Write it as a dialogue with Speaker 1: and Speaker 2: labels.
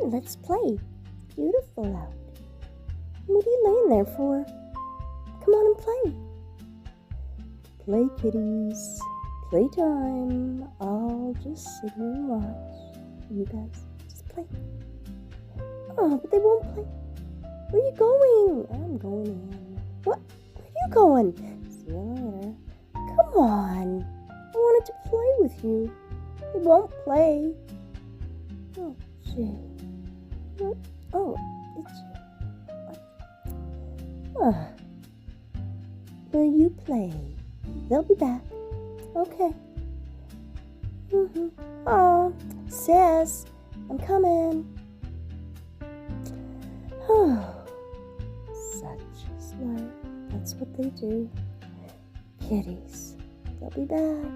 Speaker 1: on, let's play. It's beautiful out. What are you laying there for? Come on and play. Play, kitties. Playtime. I'll just sit here and watch. You guys just play. Oh, but they won't play. Where are you going? I'm going in. What? Where are you going? See you later. Come on. I wanted to play with you. They won't play. Oh, gee. What? Oh, it's you. Oh. Will you play? They'll be back. Okay. Oh, sis, I'm coming. Oh, such is life. That's what they do. Kitties. They'll be back.